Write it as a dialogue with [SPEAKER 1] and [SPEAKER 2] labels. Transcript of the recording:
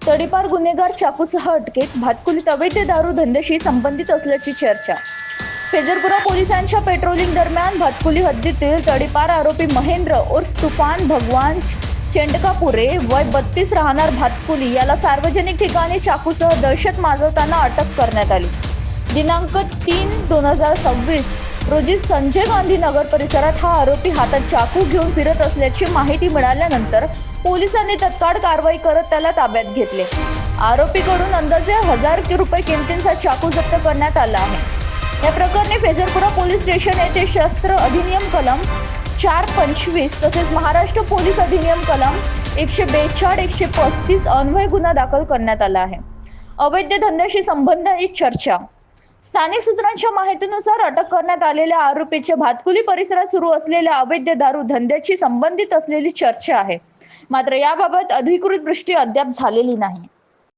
[SPEAKER 1] तडीपार गुन्हेगार चाकूसह अटकेत. भातकुलीत अवैध दारू धंद्याशी संबंधित असल्याची चर्चा. फेजरपुरा पोलिसांच्या पेट्रोलिंग दरम्यान भातकुली हद्दीतील तडीपार आरोपी महेंद्र उर्फ तुफान भगवान चेंडकापुरे वय 32 राहणार भातकुली याला सार्वजनिक ठिकाणी चाकूसह दहशत माजवताना अटक करण्यात आली. दिनांक 3/2026 रोजी संजय गांधी नगर परिसरात हा आरोपी हातात चाकू घेऊन फिरत असल्याची माहिती मिळाल्यानंतर पोलिसांनी तत्काळ कारवाई करत त्याला ताब्यात घेतले. आरोपीकडून अंदाजे 1000 रुपये किमतीचा चाकू जप्त करण्यात आला आहे. या प्रकरणी फेजरपुरा पोलीस स्टेशन येथे शस्त्र अधिनियम कलम 425 तसेच महाराष्ट्र पोलीस अधिनियम कलम 142-135 अन्वये गुन्हा दाखल करण्यात आला आहे. अवैध धंद्याशी संबंधित चर्चा. स्थानिक सूत्रांच्या माहितीनुसार अटक करण्यात आलेल्या आरोपीचे भातकुली परिसरात सुरू असलेल्या अवैध दारू धंद्याशी संबंधित असलेली चर्चा आहे. मात्र याबाबत अधिकृत पुष्टी अद्याप झालेली नाही.